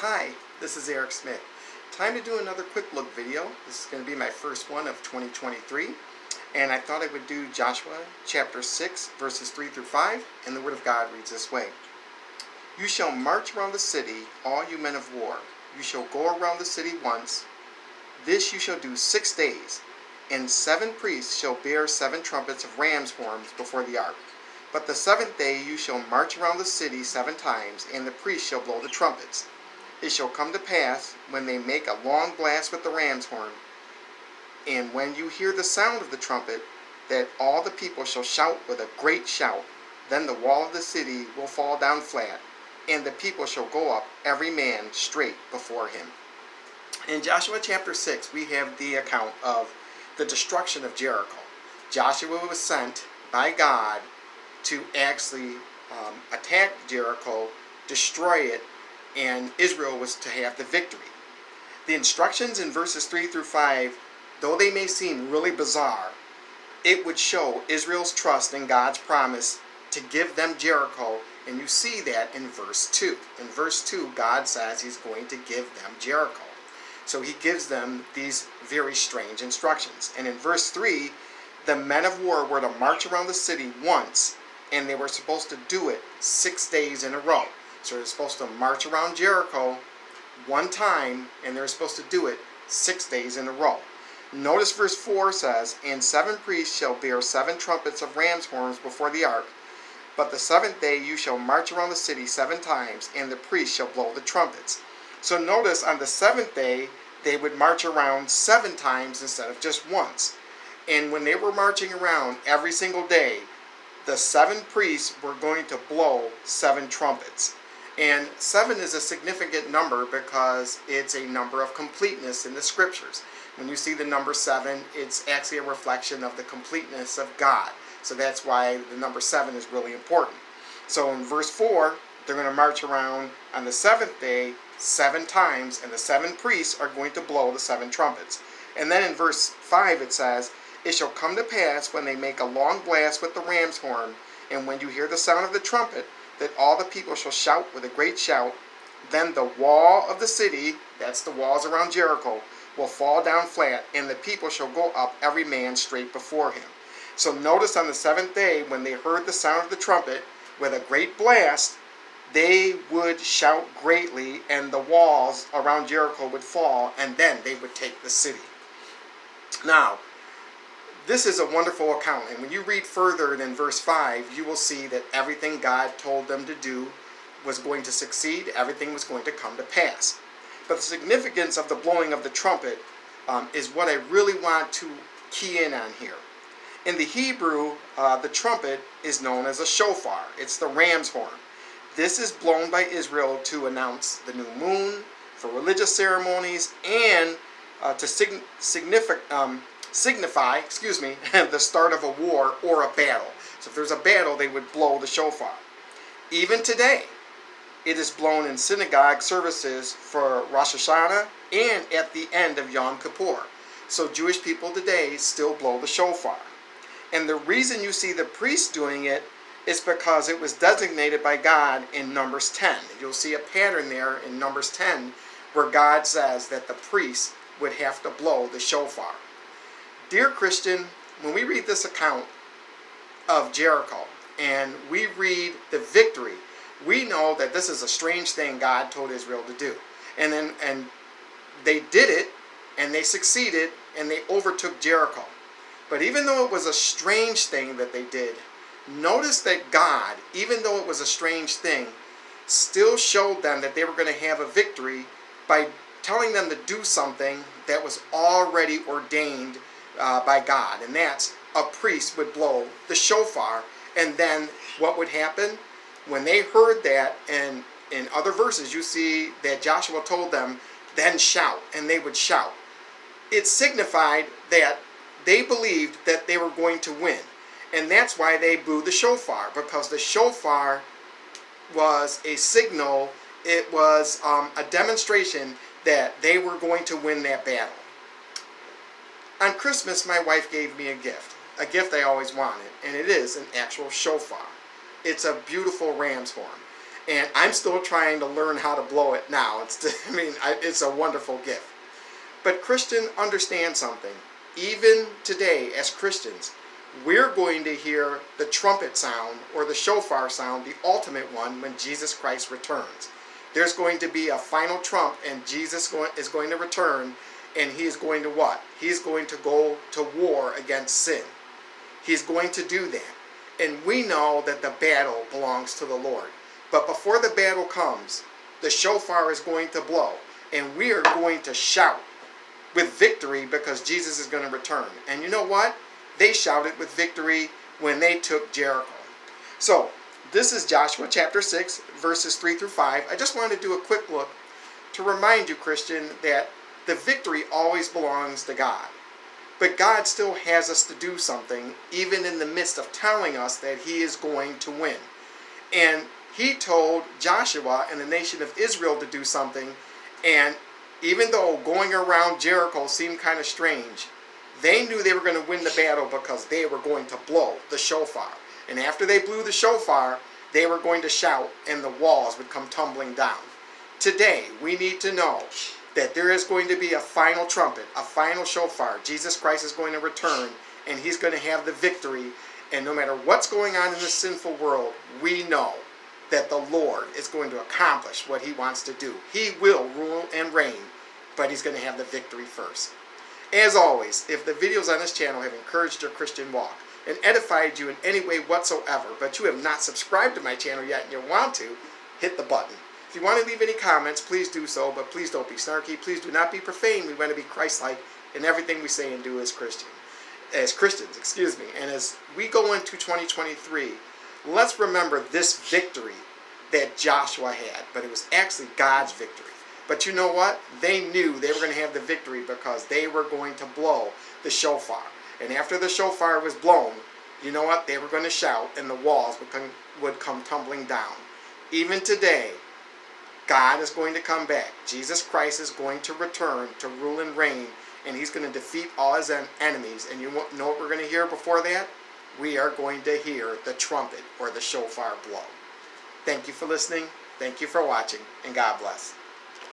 Hi, this is Eric Smith. Time to do another quick look video. This is going to be my first one of 2023, and I thought I would do Joshua chapter 6 verses 3 through 5, and the Word of God reads this way. You shall march around the city, all you men of war. You shall go around the city once. This you shall do 6 days, and 7 priests shall bear 7 trumpets of ram's horns before the ark. But the 7th day you shall march around the city 7 times, and the priests shall blow the trumpets. It shall come to pass, when they make a long blast with the ram's horn, and when you hear the sound of the trumpet, that all the people shall shout with a great shout. Then the wall of the city will fall down flat, and the people shall go up, every man straight before him. In Joshua chapter 6, we have the account of the destruction of Jericho. Joshua was sent by God to actually attack Jericho, destroy it, and Israel was to have the victory. The instructions in verses 3 through 5, though they may seem really bizarre, it would show Israel's trust in God's promise to give them Jericho, and you see that in verse 2. In verse 2, God says He's going to give them Jericho. So He gives them these very strange instructions. And in verse 3, the men of war were to march around the city once, and they were supposed to do it 6 days in a row. So they're supposed to march around Jericho one time, and they're supposed to do it 6 days in a row. Notice verse 4 says, and 7 priests shall bear 7 trumpets of ram's horns before the ark. But the 7th day you shall march around the city 7 times, and the priests shall blow the trumpets. So notice on the 7th day, they would march around 7 times instead of just once. And when they were marching around every single day, the 7 priests were going to blow 7 trumpets. And 7 is a significant number because it's a number of completeness in the scriptures. When you see the number 7, it's actually a reflection of the completeness of God. So that's why the number 7 is really important. So in verse 4, they're going to march around on the 7th day 7 times, and the 7 priests are going to blow the 7 trumpets. And then in verse 5 it says, it shall come to pass when they make a long blast with the ram's horn, and when you hear the sound of the trumpet, that all the people shall shout with a great shout. Then the wall of the city, that's the walls around Jericho, will fall down flat, and the people shall go up, every man straight before him. So notice on the 7th day, when they heard the sound of the trumpet with a great blast, they would shout greatly, and the walls around Jericho would fall, and then they would take the city. Now, this is a wonderful account, and when you read further than verse 5, you will see that everything God told them to do was going to succeed, everything was going to come to pass. But the significance of the blowing of the trumpet is what I really want to key in on here. In the Hebrew, the trumpet is known as a shofar. It's the ram's horn. This is blown by Israel to announce the new moon, for religious ceremonies, and to signify the start of a war or a battle. So if there's a battle, they would blow the shofar. Even today, it is blown in synagogue services for Rosh Hashanah and at the end of Yom Kippur. So Jewish people today still blow the shofar. And the reason you see the priests doing it is because it was designated by God in Numbers 10. You'll see a pattern there in Numbers 10 where God says that the priests would have to blow the shofar. Dear Christian, when we read this account of Jericho and we read the victory, we know that this is a strange thing God told Israel to do. And they did it, and they succeeded, and they overtook Jericho. But even though it was a strange thing that they did, notice that God, even though it was a strange thing, still showed them that they were going to have a victory by telling them to do something that was already ordained by God. And that's a priest would blow the shofar. And then what would happen? When they heard that, and in other verses you see that Joshua told them, then shout, and they would shout. It signified that they believed that they were going to win. And that's why they blew the shofar, because the shofar was a signal, it was a demonstration that they were going to win that battle. On Christmas, my wife gave me a gift I always wanted, and it is an actual shofar. It's a beautiful ram's horn. And I'm still trying to learn how to blow it now. It's a wonderful gift. But Christian, understand something. Even today, as Christians, we're going to hear the trumpet sound or the shofar sound, the ultimate one, when Jesus Christ returns. There's going to be a final trump, and Jesus is going to return, and he is going to what? He's going to go to war against sin. He's going to do that. And we know that the battle belongs to the Lord. But before the battle comes, the shofar is going to blow, and we are going to shout with victory because Jesus is going to return. And you know what? They shouted with victory when they took Jericho. So, this is Joshua chapter 6, verses 3 through 5. I just wanted to do a quick look to remind you, Christian, that the victory always belongs to God. But God still has us to do something, even in the midst of telling us that he is going to win. And he told Joshua and the nation of Israel to do something, and even though going around Jericho seemed kind of strange, they knew they were going to win the battle because they were going to blow the shofar. And after they blew the shofar, they were going to shout, and the walls would come tumbling down. Today, we need to know that there is going to be a final trumpet, a final shofar. Jesus Christ is going to return, and he's going to have the victory. And no matter what's going on in this sinful world, we know that the Lord is going to accomplish what he wants to do. He will rule and reign, but he's going to have the victory first. As always, if the videos on this channel have encouraged your Christian walk and edified you in any way whatsoever, but you have not subscribed to my channel yet and you want to, hit the button. If you want to leave any comments, please do so, but please don't be snarky. Please do not be profane. We want to be Christ-like in everything we say and do as Christians. And as we go into 2023, let's remember this victory that Joshua had, but it was actually God's victory. But you know what? They knew they were going to have the victory because they were going to blow the shofar. And after the shofar was blown, you know what? They were going to shout, and the walls would come tumbling down. Even today, God is going to come back. Jesus Christ is going to return to rule and reign, and he's going to defeat all his enemies. And you know what we're going to hear before that? We are going to hear the trumpet or the shofar blow. Thank you for listening. Thank you for watching, and God bless.